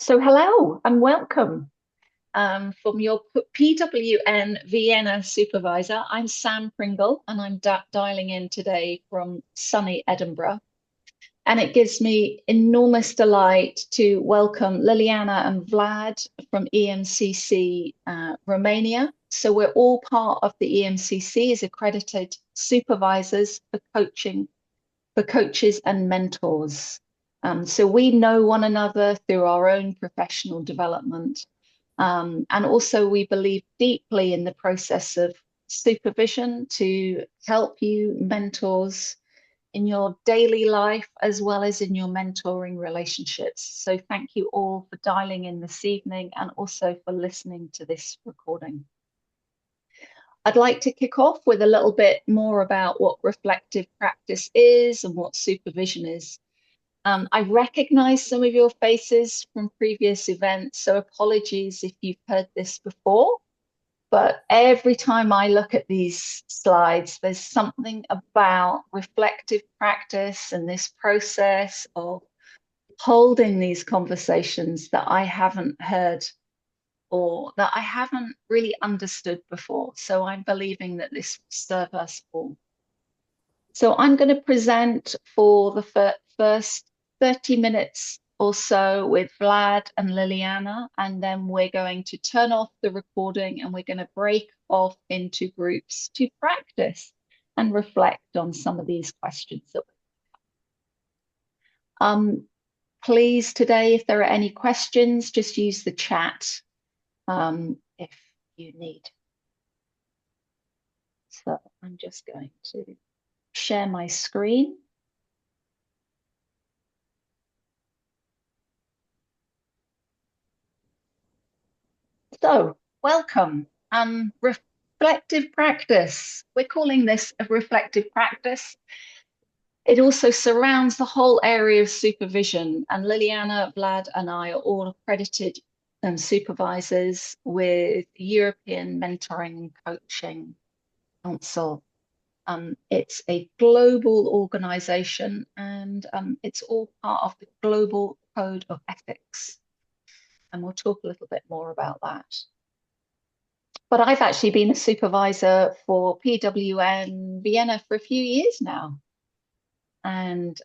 So hello and welcome from your PWN Vienna supervisor. I'm Sam Pringle and I'm dialing in today from sunny Edinburgh. And it gives me enormous delight to welcome Liliana and Vlad from EMCC Romania. So we're all part of the EMCC as accredited supervisors for coaches and mentors. So we know one another through our own professional development. And also we believe deeply in the process of supervision to help you mentors in your daily life as well as in your mentoring relationships. So thank you all for dialing in this evening and also for listening to this recording. I'd like to kick off with a little bit more about what reflective practice is and what supervision is. I recognize some of your faces from previous events, so apologies if you've heard this before. But every time I look at these slides, there's something about reflective practice and this process of holding these conversations that I haven't heard or that I haven't really understood before. So I'm believing that this will serve us all. So I'm going to present for the first 30 minutes or so with Vlad and Liliana, and then we're going to turn off the recording and we're going to break off into groups to practice and reflect on some of these questions that we please today, if there are any questions, just use the chat if you need. So I'm just going to share my screen. So welcome. Reflective practice. We're calling this a reflective practice. It also surrounds the whole area of supervision, and Liliana, Vlad, and I are all accredited supervisors with European Mentoring and Coaching Council. It's a global organization and it's all part of the Global Code of Ethics. And we'll talk a little bit more about that. But I've actually been a supervisor for PWN Vienna for a few years now. And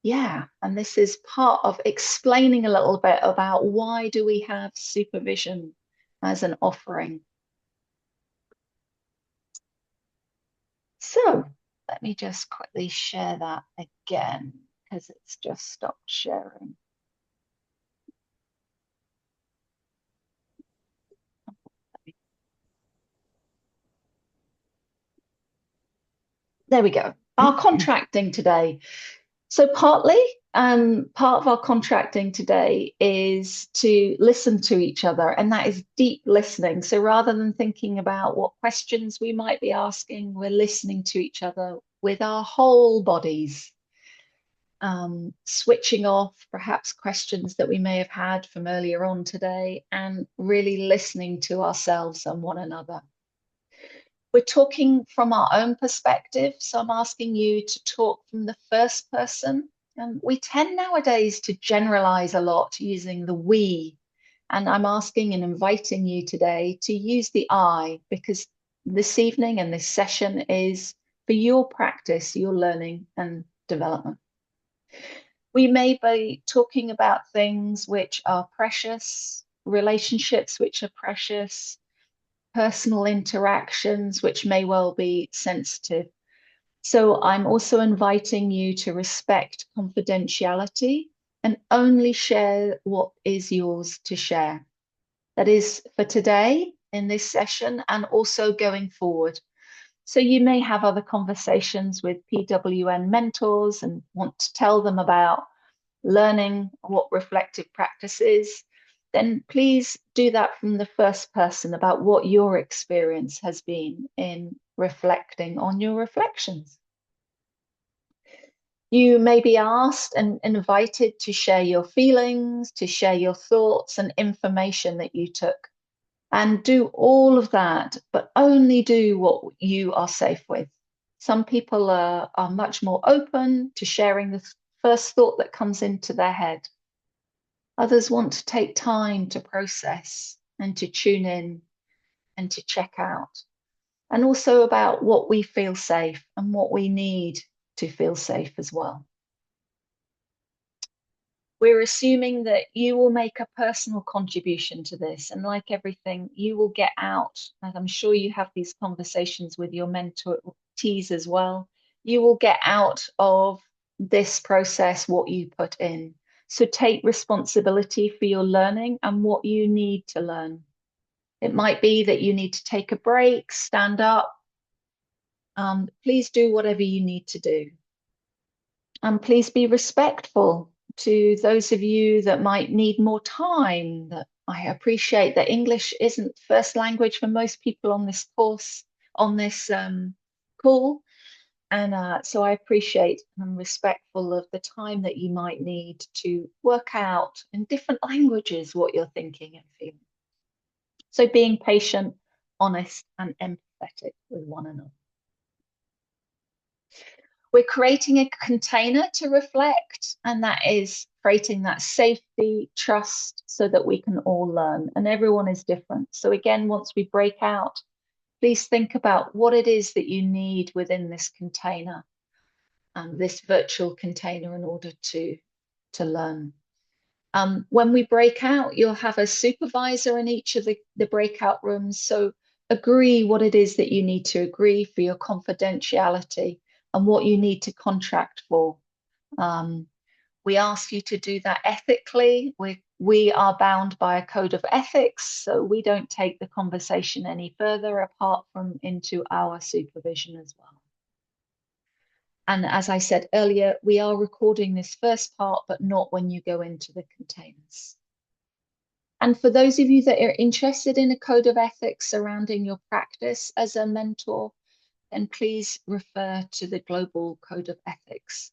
yeah, and this is part of explaining a little bit about why do we have supervision as an offering. So let me just quickly share that again because it's just stopped sharing. There we go. Our contracting today. So partly, part of our contracting today is to listen to each other, and that is deep listening. So rather than thinking about what questions we might be asking, we're listening to each other with our whole bodies, switching off perhaps questions that we may have had from earlier on today, and really listening to ourselves and one another. We're talking from our own perspective, so I'm asking you to talk from the first person. And we tend nowadays to generalize a lot using the we. And I'm asking and inviting you today to use the I, because this evening and this session is for your practice, your learning and development. We may be talking about things which are precious, relationships which are precious, personal interactions, which may well be sensitive. So I'm also inviting you to respect confidentiality and only share what is yours to share. That is for today in this session and also going forward. So you may have other conversations with PWN mentors and want to tell them about learning what reflective practice is. Then please do that from the first person about what your experience has been in reflecting on your reflections. You may be asked and invited to share your feelings, to share your thoughts and information that you took. And do all of that, but only do what you are safe with. Some people are much more open to sharing the first thought that comes into their head. Others want to take time to process and to tune in and to check out. And also about what we feel safe and what we need to feel safe as well. We're assuming that you will make a personal contribution to this. And like everything, you will get out, and I'm sure you have these conversations with your mentees as well. You will get out of this process what you put in. So take responsibility for your learning and what you need to learn. It might be that you need to take a break, stand up. Please do whatever you need to do. And please be respectful to those of you that might need more time. That I appreciate that English isn't first language for most people on this course, on this call. And so I appreciate and I'm respectful of the time that you might need to work out in different languages what you're thinking and feeling. So being patient, honest, and empathetic with one another. We're creating a container to reflect, and that is creating that safety, trust, so that we can all learn, and everyone is different. So again, once we break out, please think about what it is that you need within this container, this virtual container, in order to learn. When we break out, you'll have a supervisor in each of the breakout rooms. So agree what it is that you need to agree for your confidentiality and what you need to contract for. We ask you to do that ethically. We are bound by a code of ethics, so we don't take the conversation any further apart from into our supervision as well. And as I said earlier, we are recording this first part, but not when you go into the containers. And for those of you that are interested in a code of ethics surrounding your practice as a mentor, then please refer to the Global Code of Ethics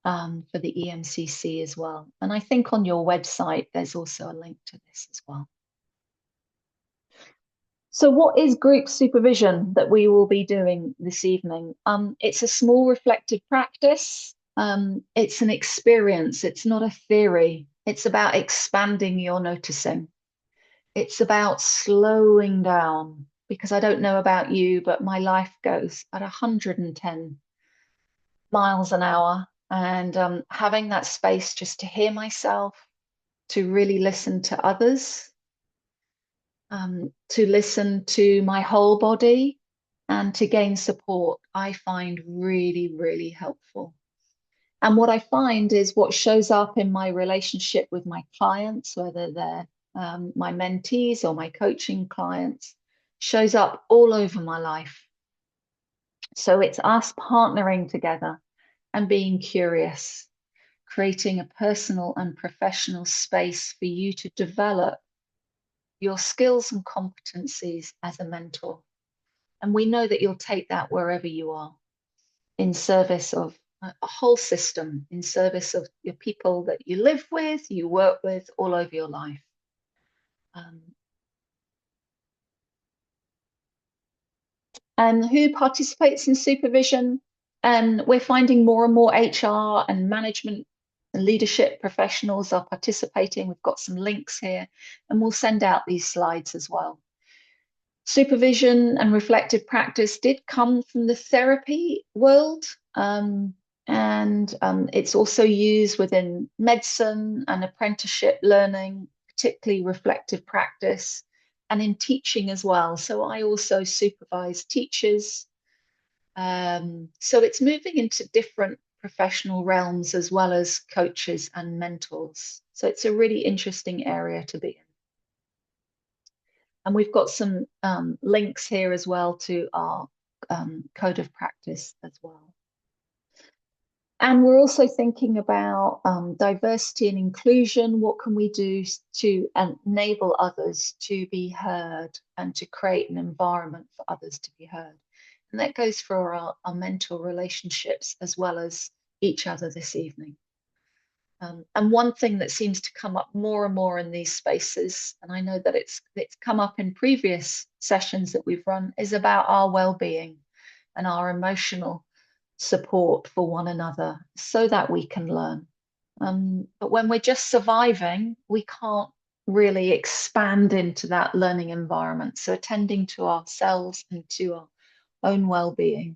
for the EMCC as well. And I think on your website, there's also a link to this as well. So what is group supervision that we will be doing this evening? It's a small reflective practice. It's an experience. It's not a theory. It's about expanding your noticing. It's about slowing down, because I don't know about you, but my life goes at 110 miles an hour, and having that space just to hear myself, to really listen to others, to listen to my whole body, and to gain support, I find really, really helpful. And what I find is what shows up in my relationship with my clients, whether they're my mentees or my coaching clients, shows up all over my life. So it's us partnering together and being curious, creating a personal and professional space for you to develop your skills and competencies as a mentor. And we know that you'll take that wherever you are, in service of a whole system, in service of your people that you live with, you work with all over your life. And who participates in supervision? And we're finding more and more HR and management and leadership professionals are participating. We've got some links here, and we'll send out these slides as well. Supervision and reflective practice did come from the therapy world, and it's also used within medicine and apprenticeship learning, particularly reflective practice, and in teaching as well. So I also supervise teachers. So it's moving into different professional realms as well as coaches and mentors. So it's a really interesting area to be in. And we've got some links here as well to our code of practice as well. And we're also thinking about diversity and inclusion. What can we do to enable others to be heard and to create an environment for others to be heard? And that goes for our mentor relationships as well as each other this evening. And one thing that seems to come up more and more in these spaces, and I know that it's come up in previous sessions that we've run, is about our well-being and our emotional support for one another so that we can learn. But when we're just surviving, we can't really expand into that learning environment. So attending to ourselves and to our own well-being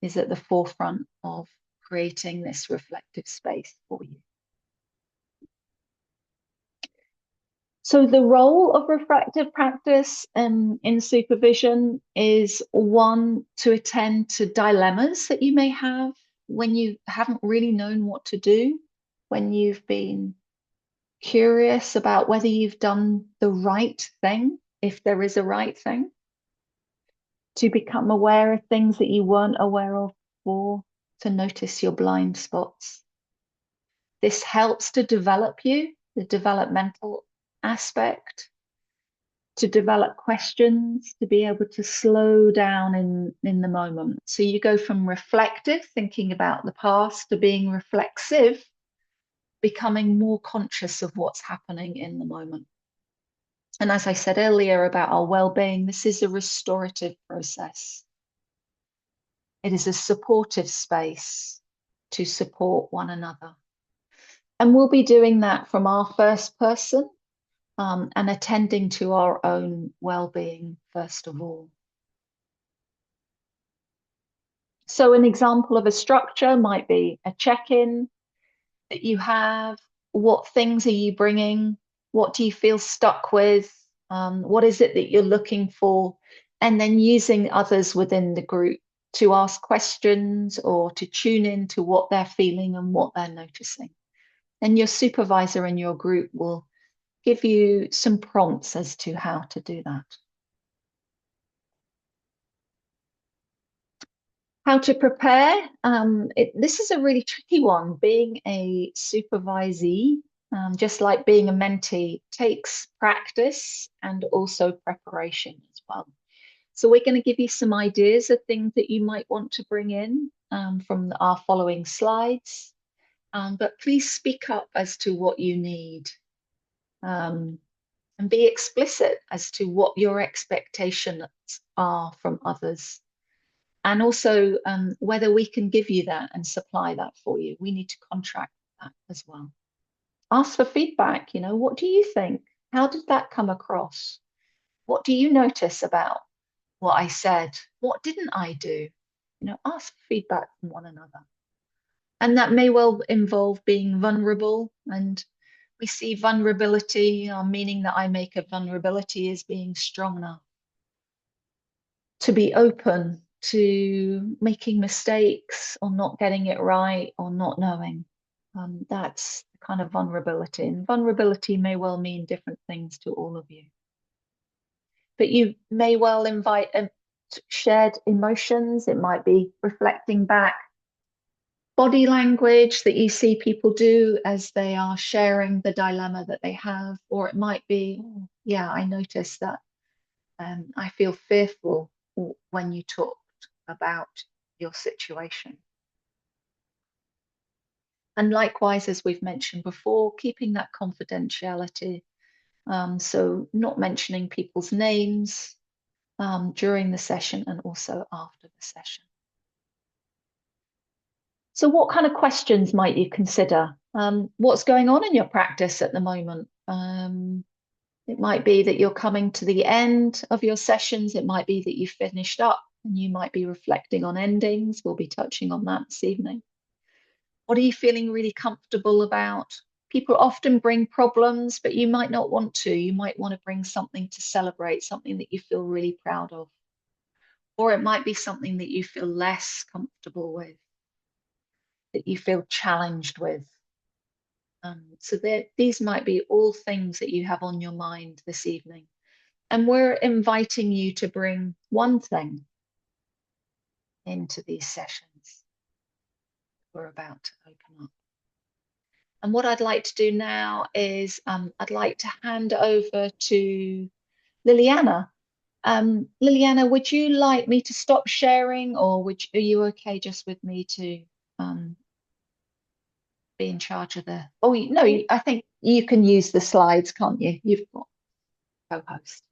is at the forefront of creating this reflective space for you. So the role of reflective practice in supervision is, one, to attend to dilemmas that you may have when you haven't really known what to do, when you've been curious about whether you've done the right thing, if there is a right thing, to become aware of things that you weren't aware of before, to notice your blind spots. This helps to develop you, the developmental aspect, to develop questions, to be able to slow down in the moment. So you go from reflective, thinking about the past, to being reflexive, becoming more conscious of what's happening in the moment. And as I said earlier about our well-being, this is a restorative process. It is a supportive space to support one another. And we'll be doing that from our first person and attending to our own well-being first of all. So an example of a structure might be a check-in that you have. What things are you bringing? What do you feel stuck with? What is it that you're looking for? And then using others within the group to ask questions or to tune in to what they're feeling and what they're noticing. And your supervisor in your group will give you some prompts as to how to do that. How to prepare? This is a really tricky one. Being a supervisee, just like being a mentee, takes practice and also preparation as well. So we're going to give you some ideas of things that you might want to bring in from our following slides. But please speak up as to what you need and be explicit as to what your expectations are from others. And also whether we can give you that and supply that for you. We need to contract that as well. Ask for feedback. What do you think? How did that come across? What do you notice about what I said? What didn't I do? Ask for feedback from one another. And that may well involve being vulnerable. And we see vulnerability, meaning that I make a vulnerability as being strong enough to be open to making mistakes or not getting it right or not knowing. That's the kind of vulnerability. And vulnerability may well mean different things to all of you. But you may well invite shared emotions. It might be reflecting back body language that you see people do as they are sharing the dilemma that they have. Or it might be, yeah, I noticed that I feel fearful when you talked about your situation. And likewise, as we've mentioned before, keeping that confidentiality. So not mentioning people's names during the session and also after the session. So what kind of questions might you consider? What's going on in your practice at the moment? It might be that you're coming to the end of your sessions. It might be that you've finished up and you might be reflecting on endings. We'll be touching on that this evening. What are you feeling really comfortable about? People often bring problems, but you might not want to. You might want to bring something to celebrate, something that you feel really proud of. Or it might be something that you feel less comfortable with, that you feel challenged with. So these might be all things that you have on your mind this evening. And we're inviting you to bring one thing into these sessions we're about to open up. And what I'd like to do now is I'd like to hand over to Liliana. Liliana, would you like me to stop sharing, or are you okay just with me to be in charge of the... Oh, no, I think you can use the slides, can't you? You've got co-host.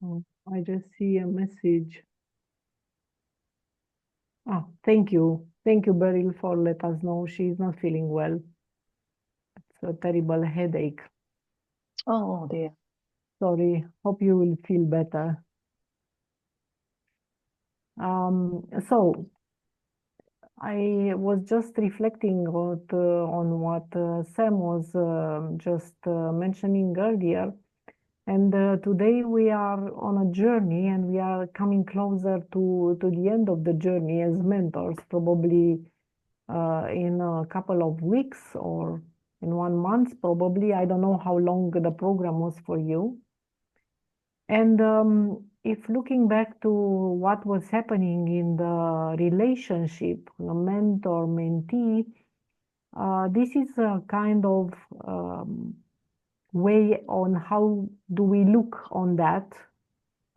Oh, I just see a message. Oh, thank you. Thank you, Beryl, for letting us know she's not feeling well. a terrible headache. Oh dear. Sorry, hope you will feel better. So I was just reflecting on what Sam was just mentioning earlier. And today we are on a journey and we are coming closer to the end of the journey as mentors, probably in a couple of weeks or in 1 month, probably. I don't know how long the program was for you. And if looking back to what was happening in the relationship, the mentor-mentee, this is a kind of way on how do we look on that.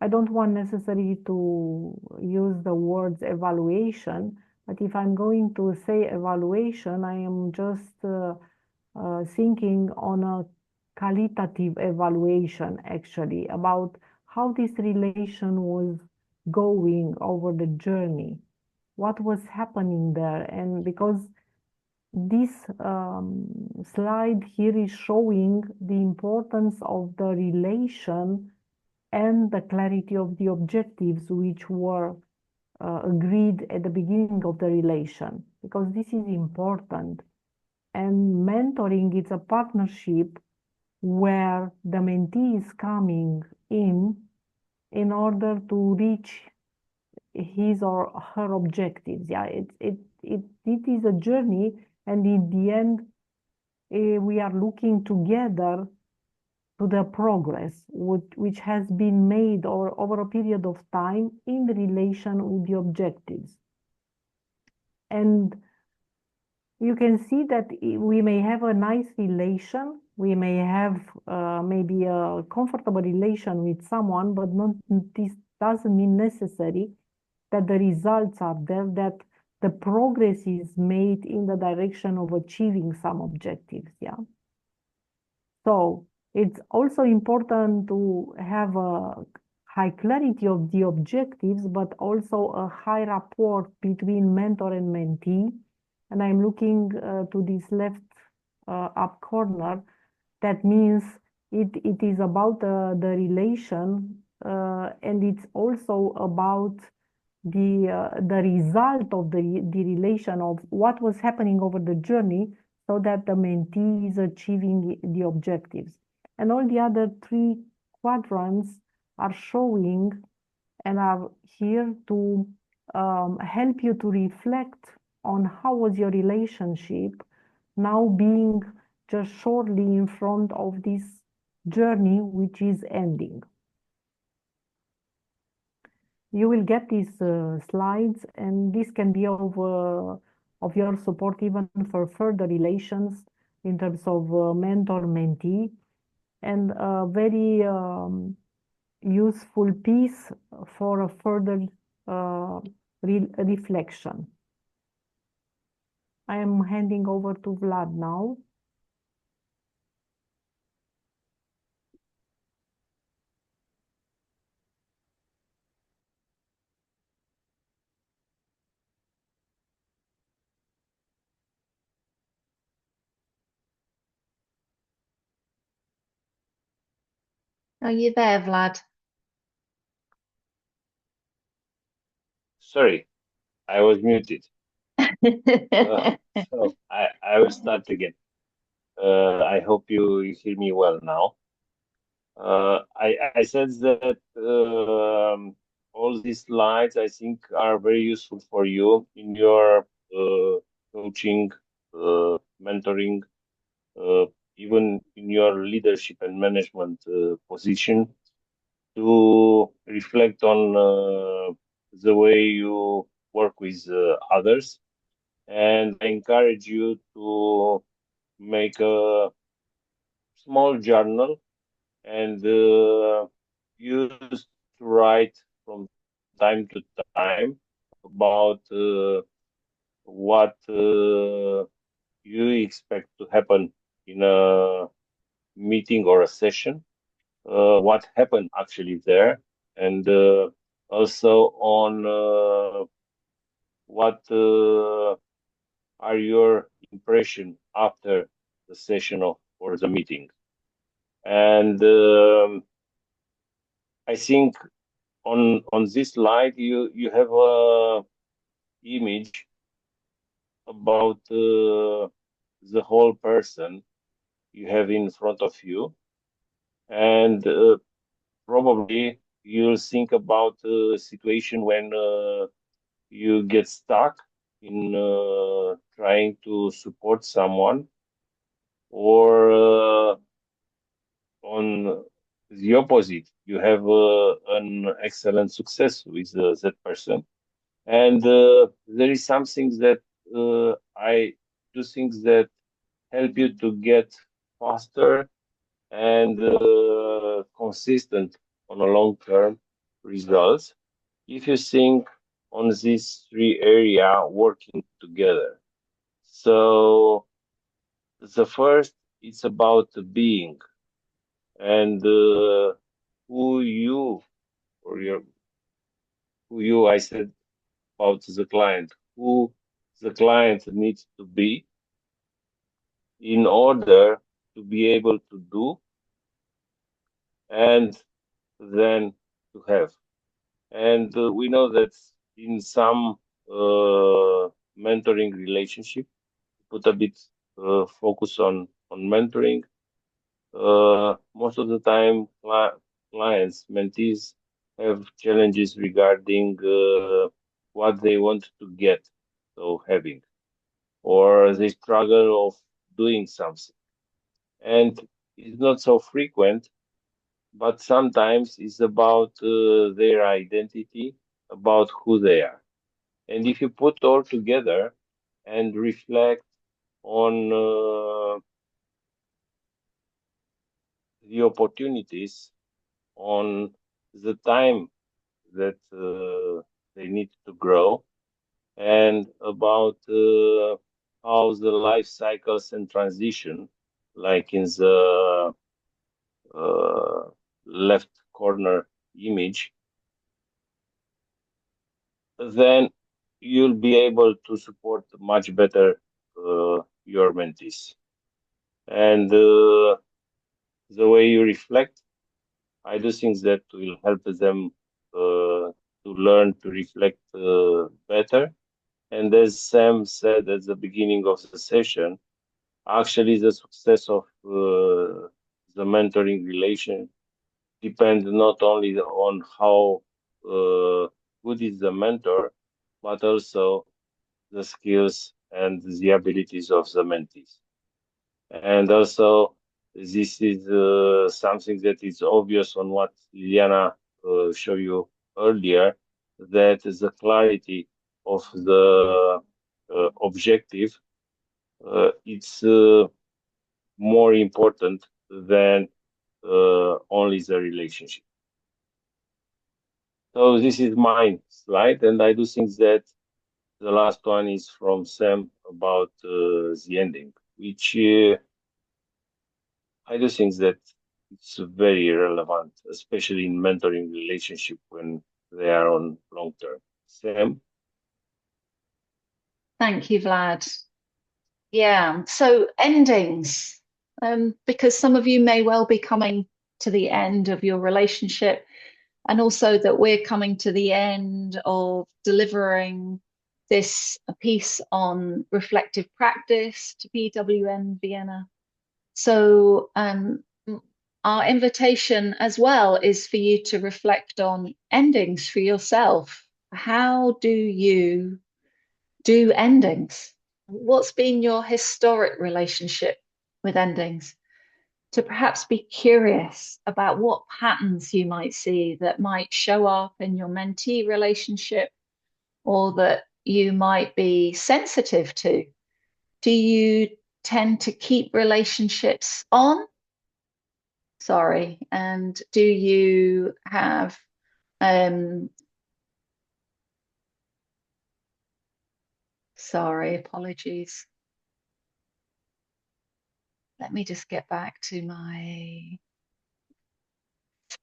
I don't want necessarily to use the words evaluation, but if I'm going to say evaluation, I am just thinking on a qualitative evaluation actually about how this relation was going over the journey, what was happening there. And because this slide here is showing the importance of the relation and the clarity of the objectives which were agreed at the beginning of the relation, because this is important. And mentoring is a partnership where the mentee is coming in order to reach his or her objectives. Yeah, it is a journey, and in the end, we are looking together to the progress which has been made over a period of time in relation with the objectives. And you can see that we may have a nice relation, we may have maybe a comfortable relation with someone, but this doesn't mean necessary that the results are there, that the progress is made in the direction of achieving some objectives. Yeah. So it's also important to have a high clarity of the objectives, but also a high rapport between mentor and mentee. And I'm looking to this left up corner. That means it is about the relation, and it's also about the result of the relation of what was happening over the journey, so that the mentee is achieving the objectives. And all the other three quadrants are showing and are here to help you to reflect on how was your relationship now being just shortly in front of this journey which is ending. You will get these slides, and this can be of your support even for further relations in terms of mentor-mentee, and a very useful piece for a further reflection. I am handing over to Vlad now. Are you there, Vlad? Sorry, I was muted. So I will start again. I hope you hear me well now. I said that all these slides I think are very useful for you in your coaching, mentoring, even in your leadership and management position, to reflect on the way you work with others. And I encourage you to make a small journal and use to write from time to time about what you expect to happen in a meeting or a session, what happened actually there, and also on what are your impression after the session or the meeting. And I think on this slide you have a image about the whole person you have in front of you, and probably you'll think about a situation when you get stuck in trying to support someone, or on the opposite, you have an excellent success with that person. And there is some things that I do things that help you to get faster and consistent on a long-term results if you think on these three area working together. So the first, it's about being, and who you or your who you I said about the client, who the client needs to be in order to be able to do and then to have. And we know that in some mentoring relationship, put a bit focus on mentoring. Most of the time, clients, mentees have challenges regarding what they want to get, so having, or they struggle of doing something. And it's not so frequent, but sometimes it's about their identity, about who they are. And if you put all together and reflect on the opportunities, on the time that they need to grow, and about how the life cycles and transition, like in the left corner image, then you'll be able to support much better your mentees. And the way you reflect, I do think that will help them to learn to reflect better. And as Sam said at the beginning of the session, actually the success of the mentoring relation depends not only on how good is the mentor, but also the skills and the abilities of the mentees. And also, this is something that is obvious on what Liliana showed you earlier, that the clarity of the objective, it's more important than only the relationship. So this is my slide, and I do think that the last one is from Sam about the ending, which I do think that it's very relevant, especially in mentoring relationship when they are on long term. Sam? Thank you, Vlad. Yeah, so endings, because some of you may well be coming to the end of your relationship, and also that we're coming to the end of delivering this piece on reflective practice to PWN Vienna. So our invitation as well is for you to reflect on endings for yourself. How do you do endings? What's been your historic relationship with endings? To perhaps be curious about what patterns you might see that might show up in your mentee relationship, or that you might be sensitive to. Do you tend to keep relationships on? Sorry, and do you have sorry, apologies. Let me just get back to my,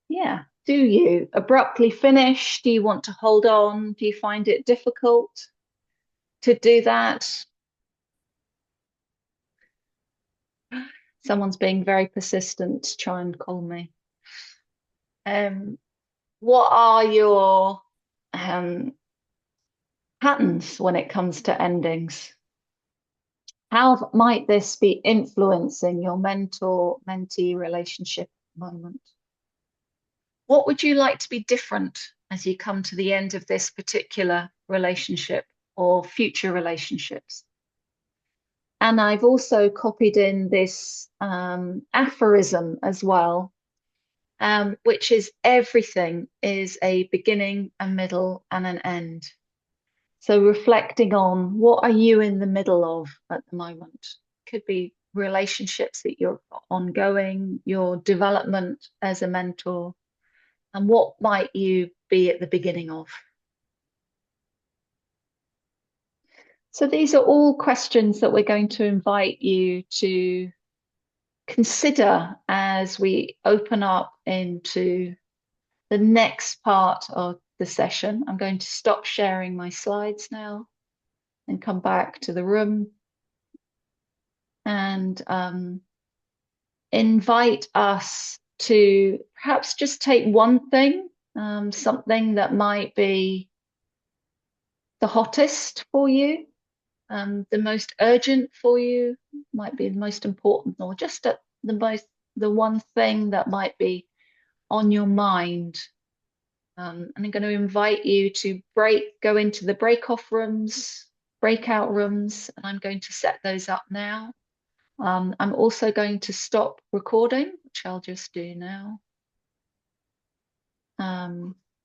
yeah. Do you abruptly finish? Do you want to hold on? Do you find it difficult to do that? Someone's being very persistent to try and call me. What are your patterns when it comes to endings? How might this be influencing your mentor-mentee relationship at the moment? What would you like to be different as you come to the end of this particular relationship or future relationships? And I've also copied in this aphorism as well, which is everything is a beginning, a middle, and an end. So reflecting on what are you in the middle of at the moment? Could be relationships that you're ongoing, your development as a mentor, and what might you be at the beginning of? So these are all questions that we're going to invite you to consider as we open up into the next part of the session. I'm going to stop sharing my slides now and come back to the room and invite us to perhaps just take one thing, something that might be the hottest for you, the most urgent for you, might be the most important, or just the one thing that might be on your mind. And I'm going to invite you to go into the breakout rooms, and I'm going to set those up now. I'm also going to stop recording, which I'll just do now.